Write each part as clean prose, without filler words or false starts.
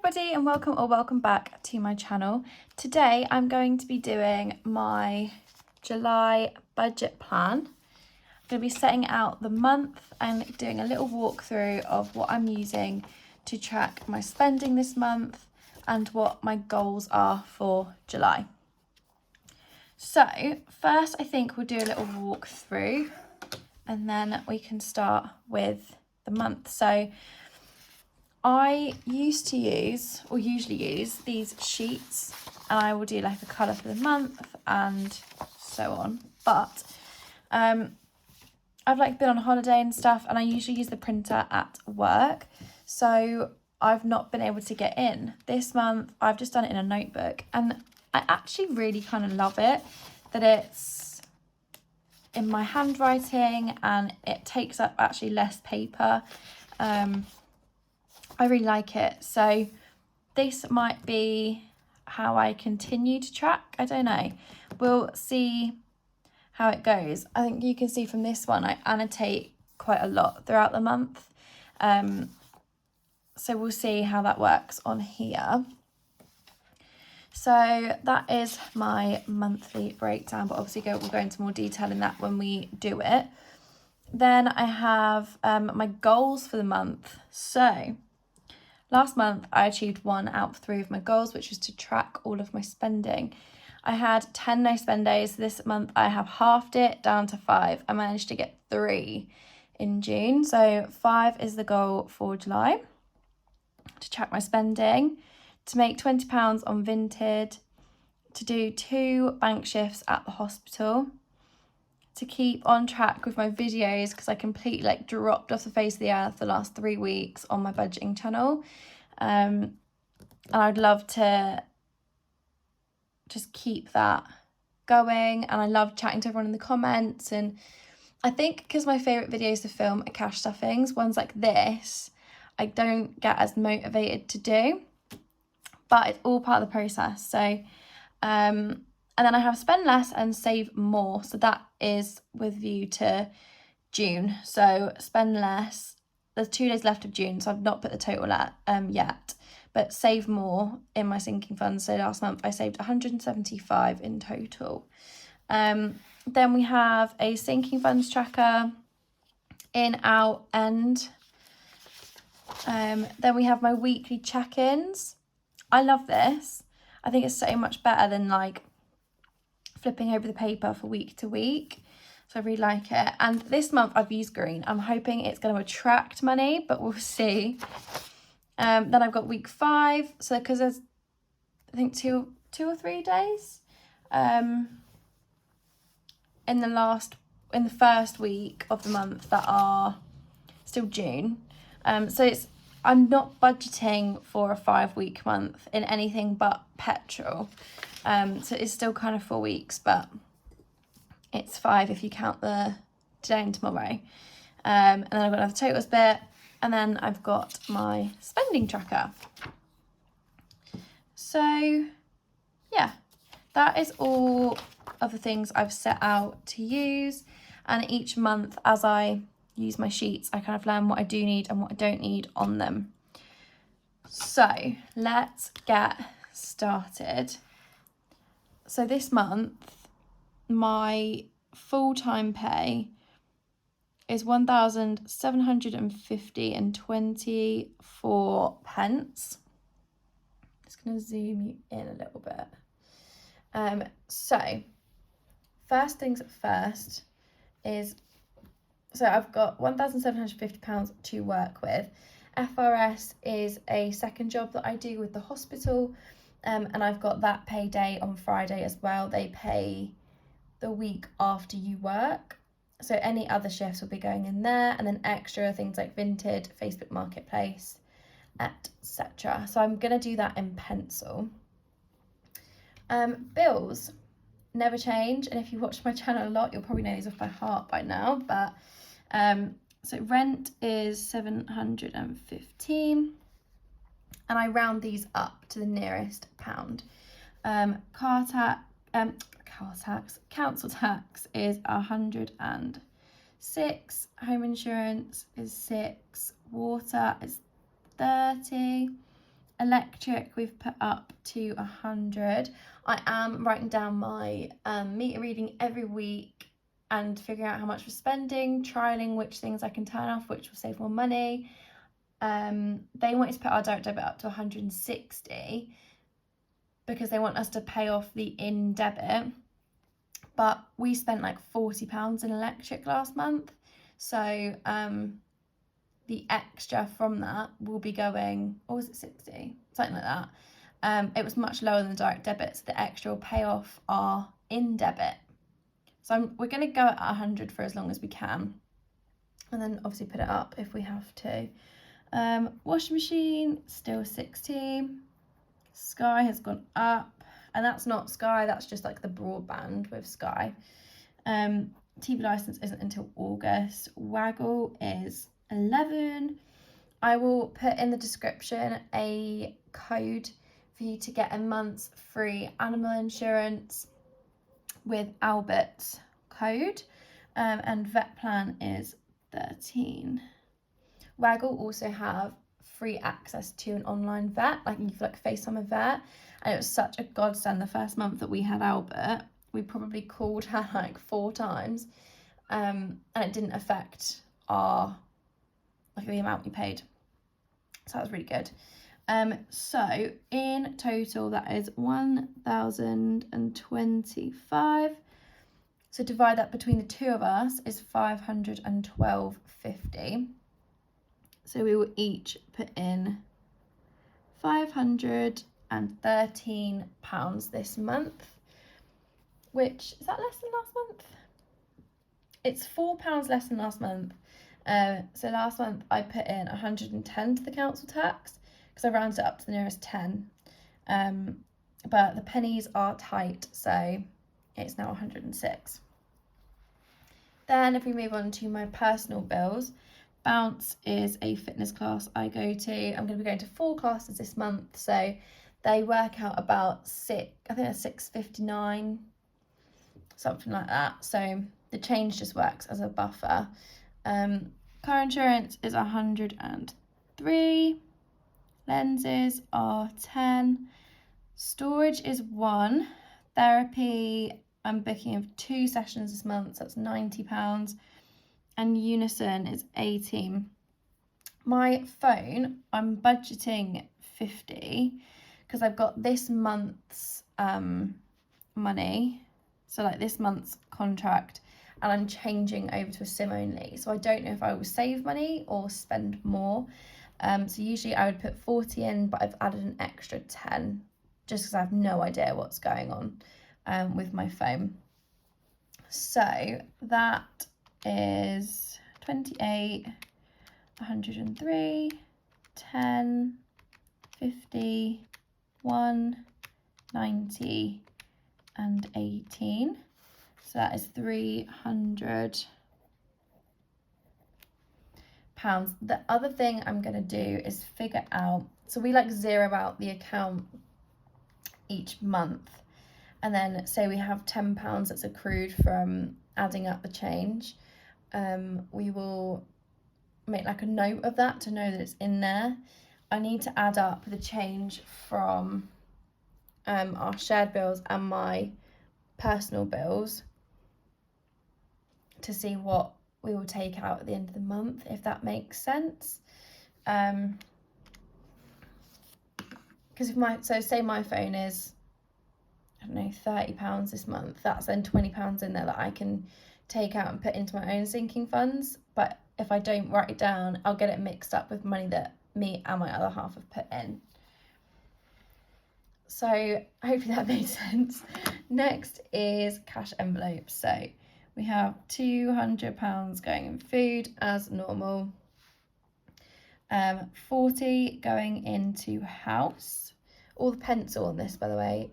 everybody, and welcome back to my channel. Today I'm going to be doing my July budget plan. I'm going to be setting out the month and doing a little walkthrough of what I'm using to track my spending this month and what my goals are for July. So first I think we'll do a little walkthrough and then we can start with the month. So I usually use these sheets, and I will do like a colour for the month and so on. But I've been on holiday and stuff, and I usually use the printer at work, so I've not been able to get in. This month I've just done it in a notebook, and I actually really kind of love it that it's in my handwriting and it takes up actually less paper. I really like it. So this might be how I continue to track. I don't know. We'll see how it goes. I think you can see from this one, I annotate quite a lot throughout the month. So we'll see how that works on here. So that is my monthly breakdown, but obviously we'll go into more detail in that when we do it. Then I have my goals for the month. So last month, I achieved 1 out of 3 of my goals, which was to track all of my spending. I had 10 no spend days. This month, I have halved it down to 5. I managed to get 3 in June. So 5 is the goal for July, to track my spending, to make £20 on Vinted, to do 2 bank shifts at the hospital, to keep on track with my videos because I completely dropped off the face of the earth the last 3 weeks on my budgeting channel, and I'd love to just keep that going. And I love chatting to everyone in the comments, and I think because my favourite videos to film are cash stuffings, ones like this I don't get as motivated to do, but it's all part of the process. So and then I have spend less and save more. So that is with view to June. So spend less. There's 2 days left of June, so I've not put the total at yet. But save more in my sinking funds. So last month I saved 175 in total. Then we have a sinking funds tracker, in, out, end. Then we have my weekly check-ins. I love this. I think it's so much better than flipping over the paper for week to week. So I really like it. And this month I've used green. I'm hoping it's going to attract money, but we'll see. Then I've got week 5. So because there's, I think, two or 3 days in the first week of the month that are still June. So I'm not budgeting for a 5-week month in anything but petrol. So it's still kind of 4 weeks, but it's 5 if you count the today and tomorrow. And then I've got another totals bit, and then I've got my spending tracker. So yeah, that is all of the things I've set out to use. And each month as I use my sheets, I kind of learn what I do need and what I don't need on them. So let's get started. So this month, my full-time pay is £1,750.24. Just going to zoom you in a little bit. So first things first is, so I've got £1,750 to work with. FRS is a second job that I do with the hospital, and I've got that payday on Friday as well. They pay the week after you work, so any other shifts will be going in there, and then extra things like Vinted, Facebook Marketplace, etc. So I'm going to do that in pencil. Bills never change, and if you watch my channel a lot, you'll probably know these off by heart by now, but so rent is 715, and I round these up to the nearest pound. Council tax is 106, home insurance is 6, water is 30, Electric we've put up to 100. I am writing down my meter reading every week and figuring out how much we're spending, trialing which things I can turn off, which will save more money. They wanted to put our direct debit up to 160 because they want us to pay off the in debit, but we spent like £40 in electric last month, so the extra from that will be going, or was it 60? Something like that. It was much lower than the direct debit, so the extra will pay off our in debit. So we're going to go at 100 for as long as we can, and then obviously put it up if we have to. Washing machine, still 60. Sky has gone up, and that's not Sky, that's just like the broadband with Sky. TV license isn't until August. Waggle is 11. I will put in the description a code for you to get a month's free animal insurance with Albert's code, and vet plan is 13. Waggle also have free access to an online vet, like you can like FaceTime a vet, and it was such a godsend the first month that we had Albert. We probably called her like 4 times, and it didn't affect our the amount we paid, so that was really good. So in total that is 1,025. So divide that between the two of us is 512.50. So we will each put in £513 this month, which is that less than last month? It's £4 less than last month. So last month I put in 110 to the council tax because I rounded it up to the nearest 10. But the pennies are tight, so it's now 106. Then if we move on to my personal bills, Bounce is a fitness class I go to. I'm going to be going to 4 classes this month, so they work out about £6.59, something like that. So the change just works as a buffer. Car insurance is 103. Lenses are 10. Storage is 1. Therapy, I'm booking of 2 sessions this month, so that's £90. And Unison is 18. My phone, I'm budgeting 50 because I've got this month's money, so like this month's contract, and I'm changing over to a SIM only, so I don't know if I will save money or spend more. So usually I would put 40 in, but I've added an extra 10 just because I have no idea what's going on with my phone. So that is 28, 103, 10, 50, 1, 90 and 18. So that is £300. The other thing I'm going to do is figure out, so we like zero out the account each month, and then say we have £10 that's accrued from adding up the change. We will make like a note of that to know that it's in there. I need to add up the change from our shared bills and my personal bills to see what we will take out at the end of the month, if that makes sense. Because say my phone is, I don't know, £30 this month, that's then £20 in there that I can take out and put into my own sinking funds. But if I don't write it down, I'll get it mixed up with money that me and my other half have put in. So hopefully that made sense. Next is cash envelopes. So we have £200 going in food as normal, 40 going into house. All the pencil on this, by the way,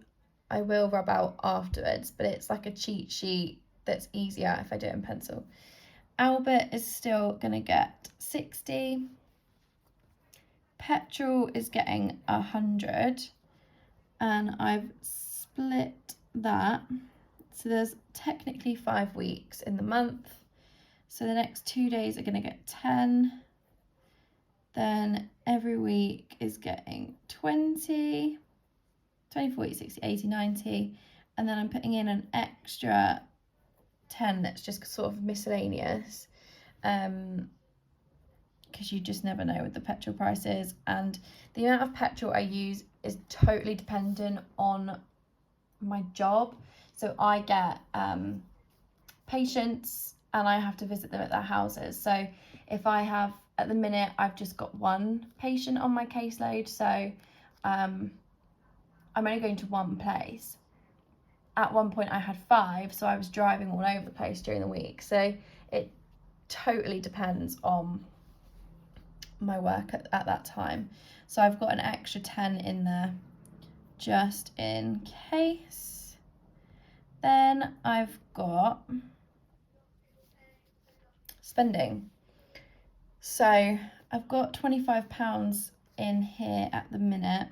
I will rub out afterwards, but it's like a cheat sheet that's easier if I do it in pencil. Albert is still gonna get 60. Petrol is getting 100, and I've split that. So there's technically 5 weeks in the month. So the next 2 days are going to get 10, Then every week is getting 20, 40, 60, 80, 90. And then I'm putting in an extra 10 that's just sort of miscellaneous. Because you just never know with the petrol prices, and the amount of petrol I use is totally dependent on my job. So I get patients and I have to visit them at their houses. So if I have, at the minute, I've just got one patient on my caseload, so I'm only going to one place. At one point I had 5, so I was driving all over the place during the week. So it totally depends on my work at that time. So I've got an extra 10 in there just in case. Then I've got spending. So I've got £25 in here at the minute,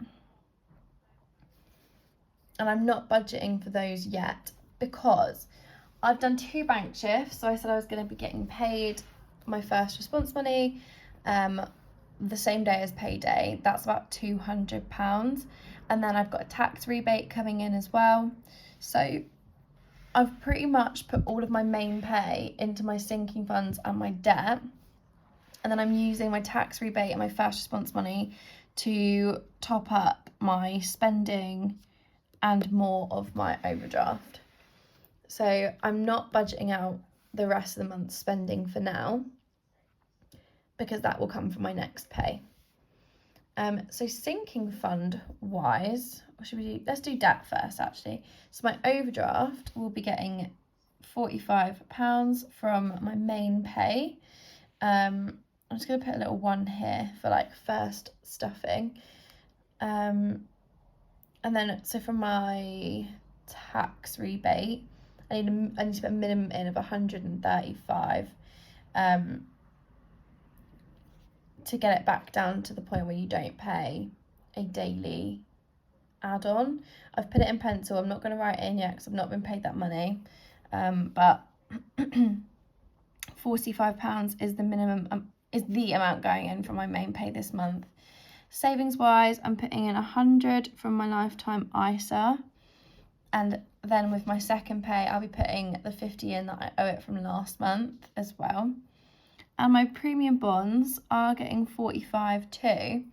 and I'm not budgeting for those yet because I've done 2 bank shifts. So I said I was going to be getting paid my first response money the same day as payday. That's about £200, and then I've got a tax rebate coming in as well. So I've pretty much put all of my main pay into my sinking funds and my debt, and then I'm using my tax rebate and my first response money to top up my spending and more of my overdraft. So I'm not budgeting out the rest of the month's spending for now, because that will come from my next pay. So sinking fund wise, what should we do? Let's do debt first, actually. So my overdraft will be getting £45 from my main pay. I'm just going to put a little 1 here for like first stuffing. And then, so from my tax rebate, I need to put a minimum in of 135 to get it back down to the point where you don't pay a daily add-on. I've put it in pencil. I'm not going to write it in yet because I've not been paid that money. But £45 is the minimum, is the amount going in from my main pay this month. Savings wise, I'm putting in 100 from my lifetime ISA, and then with my second pay I'll be putting the 50 in that I owe it from last month as well. And my premium bonds are getting 45 too.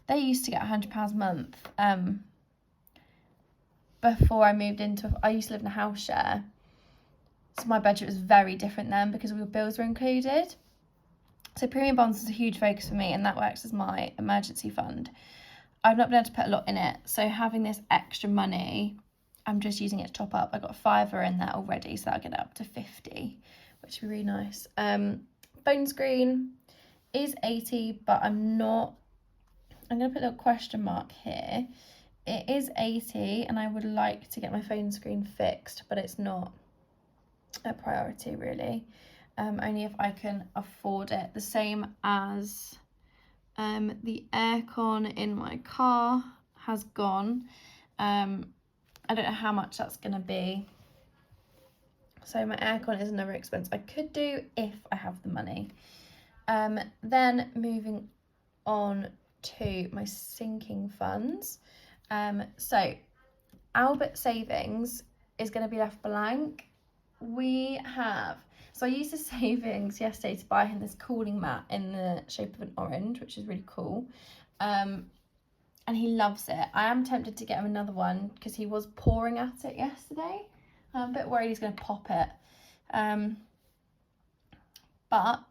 They used to get £100 a month. Before I moved into, I used to live in a house share, so my budget was very different then because all the bills were included. So premium bonds is a huge focus for me, and that works as my emergency fund. I've not been able to put a lot in it, so having this extra money, I'm just using it to top up. I got a £5 in there already, so that'll get it up to 50, which would be really nice. Phone screen is 80, but I'm going to put a little question mark here. It is 80, and I would like to get my phone screen fixed, but it's not a priority really. Only if I can afford it. The same as the aircon in my car has gone. I don't know how much that's going to be. So my aircon is another expense I could do if I have the money. Then moving on to my sinking funds. So Albert Savings is going to be left blank. So I used the savings yesterday to buy him this cooling mat in the shape of an orange, which is really cool. And he loves it. I am tempted to get him another one because he was pawing at it yesterday. I'm a bit worried he's going to pop it. But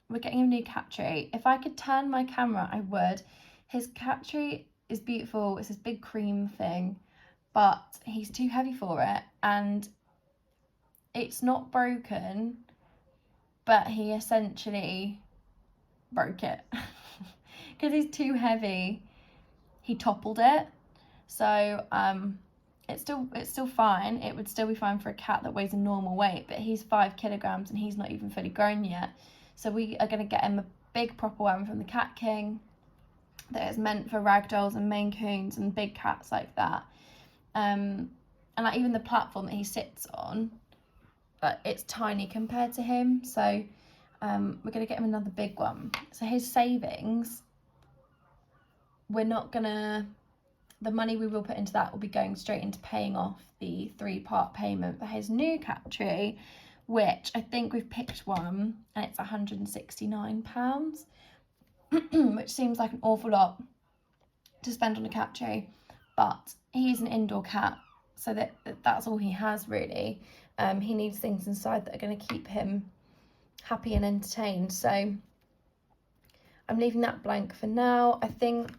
we're getting him a new cat tree. If I could turn my camera, I would. His cat tree is beautiful. It's this big cream thing, but he's too heavy for it, and it's not broken, but he essentially broke it because he's too heavy. He toppled it, so it's still fine. It would still be fine for a cat that weighs a normal weight, but he's 5 kilograms and he's not even fully grown yet. So we are going to get him a big proper one from the Cat King that is meant for ragdolls and Maine Coons and big cats like that. And like even the platform that he sits on, it's tiny compared to him. So we're going to get him another big one. So his savings, we're not going to, the money we will put into that will be going straight into paying off the 3-part payment for his new cat tree, which I think we've picked one and it's £169, which seems like an awful lot to spend on a cat tree, but he's an indoor cat, so that's all he has really. He needs things inside that are going to keep him happy and entertained, so I'm leaving that blank for now. I think,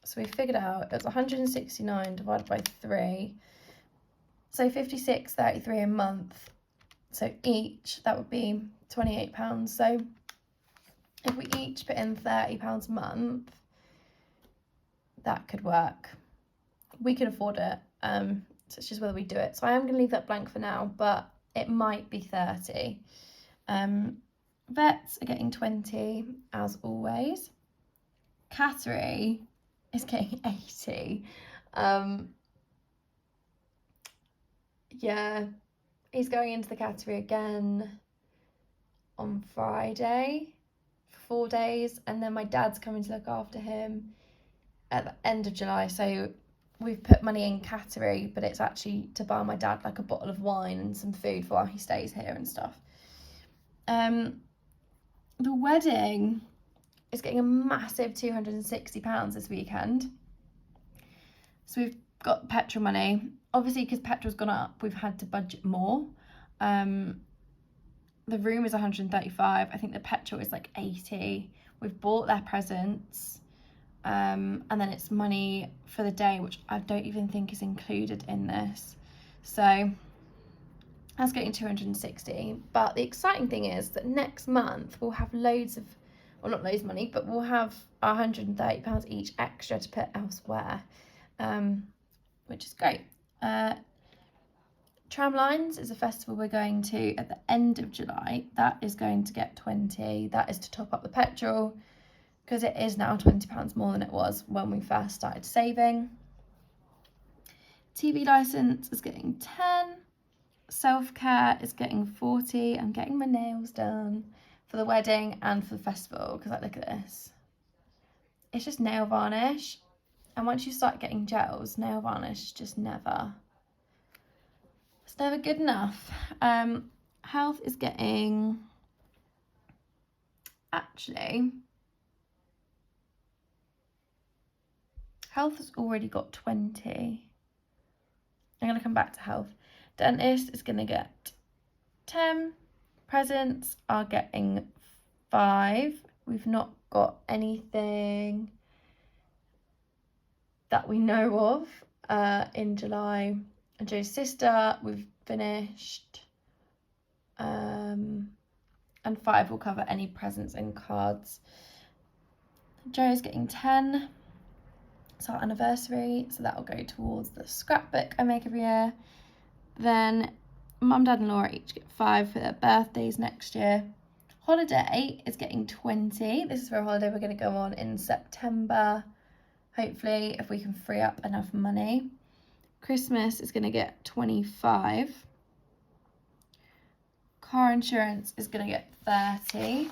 so we figured out it was 169 divided by 3, so 56.33 a month, so each, that would be £28. So if we each put in £30 a month, that could work. We can afford it, so it's just whether we do it. So I am going to leave that blank for now, but it might be 30. Vets are getting 20 as always. Cattery is getting 80. Yeah, he's going into the cattery again on Friday for 4 days, and then my dad's coming to look after him at the end of July. So we've put money in cattery, but it's actually to buy my dad like a bottle of wine and some food while he stays here and stuff. The wedding is getting a massive £260 this weekend. So we've got petrol money. Obviously, because petrol's gone up, we've had to budget more. The room is 135. I think the petrol is like 80. We've bought their presents. And then it's money for the day, which I don't even think is included in this. So that's getting 260. But the exciting thing is that next month we'll have loads of, well, not loads of money, but we'll have £130 each extra to put elsewhere, which is great. Tramlines is a festival we're going to at the end of July. That is going to get 20. That is to top up the petrol, because it is now £20 more than it was when we first started saving. TV licence is getting 10. Self-care is getting 40. I'm getting my nails done for the wedding and for the festival, because like, look at this. It's just nail varnish. And once you start getting gels, nail varnish is just never, it's never good enough. Health is getting, actually, health has already got 20. I'm going to come back to health. Dentist is going to get 10. Presents are getting 5. We've not got anything that we know of in July. And Joe's sister, we've finished. And 5 will cover any presents and cards. Joe's getting 10. It's our anniversary, so that will go towards the scrapbook I make every year. Then Mum, Dad and Laura each get 5 for their birthdays next year. Holiday is getting 20. This is for a holiday we're going to go on in September, hopefully, if we can free up enough money. Christmas is going to get 25. Car insurance is going to get 30.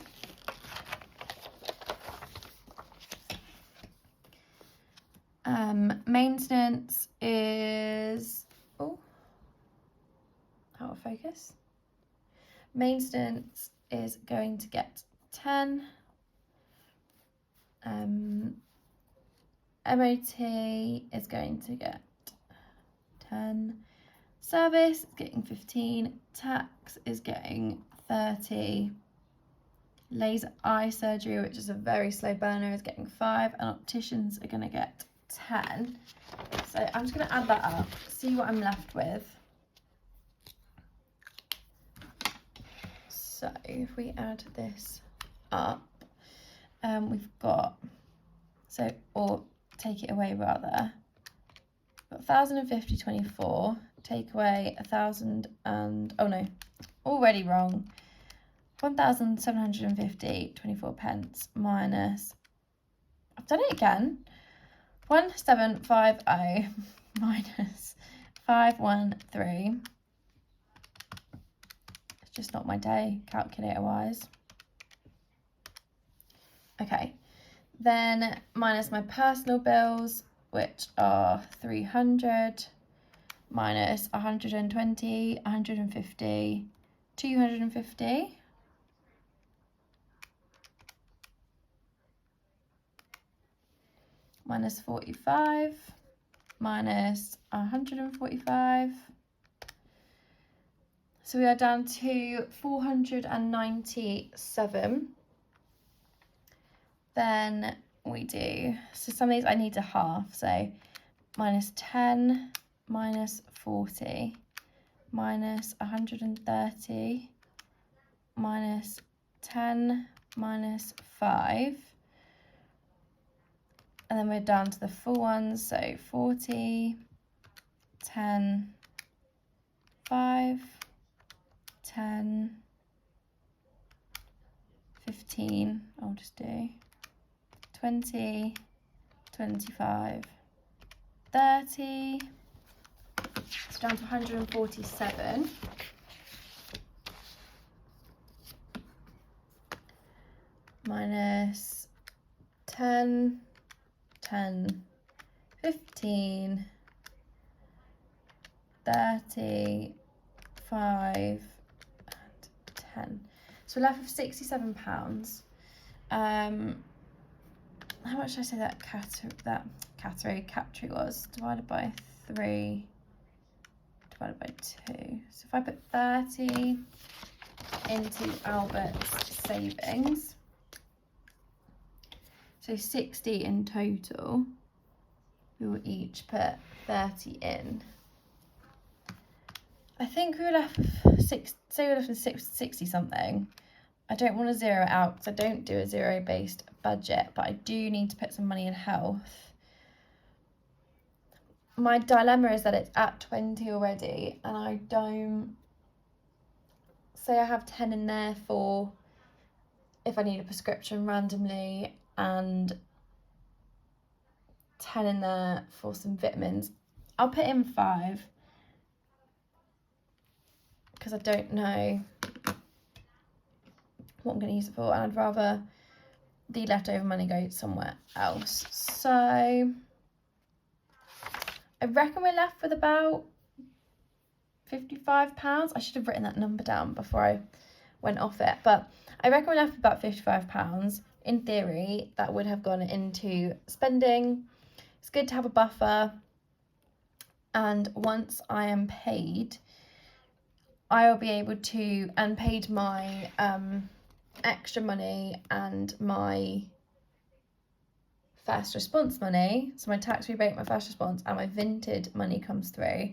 Maintenance is, oh, out of focus. Maintenance is going to get 10. MOT is going to get 10. Service is getting 15. Tax is getting 30. Laser eye surgery, which is a very slow burner, is getting 5. And opticians are going to get 10. So I'm just going to add that up, see what I'm left with. So if we add this up, we've got, so, or take it away rather, we've got 1,050, 24, take away 1,000 and, oh no, already wrong, 1,750, 24 pence minus, I've done it again, 1,750 minus 513. It's just not my day, calculator wise. Okay, then minus my personal bills, which are 300, minus 120, 150, 250. Minus 45, minus 145. So we are down to 497. Then we do, so some of these I need to half, so minus 10, minus 40, minus 130, minus 10, minus 5. And then we're down to the full ones, so 40, 10, 5, 10, 15, I'll just do 20, 25, 30, it's down to 147. Minus 10, 10, 15, 30, 5, and 10. So we're left with £67. How much did I say that category was? Divided by 3, divided by 2. So if I put 30 into Albert's savings, so 60 in total, we will each put 30 in. I think we were left with 60 something. I don't want to zero it out because I don't do a zero-based budget, but I do need to put some money in health. My dilemma is that it's at 20 already, and I don't, say I have 10 in there for if I need a prescription randomly, and 10 in there for some vitamins. I'll put in 5 because I don't know what I'm going to use it for, and I'd rather the leftover money go somewhere else. So I reckon we're left with about £55. I should have written that number down before I went off it, but I reckon we're left with about £55. In theory, that would have gone into spending. It's good to have a buffer, and once I am paid, I will be able to, and paid my extra money and my first response money, so my tax rebate, my first response, and my Vinted money comes through,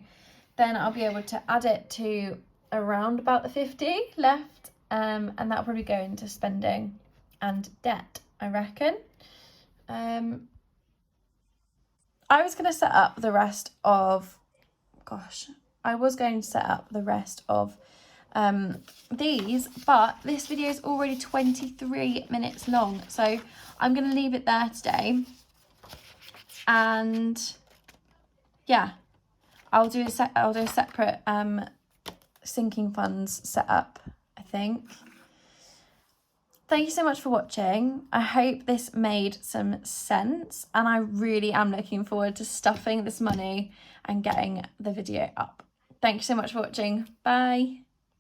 then I'll be able to add it to around about the 50 left, and that'll probably go into spending and debt, I reckon. I was going to set up the rest of, these, but this video is already 23 minutes long, so I'm going to leave it there today. And yeah, I'll do a separate sinking funds setup, I think. Thank you so much for watching. I hope this made some sense, and I really am looking forward to stuffing this money and getting the video up. Thank you so much for watching. Bye.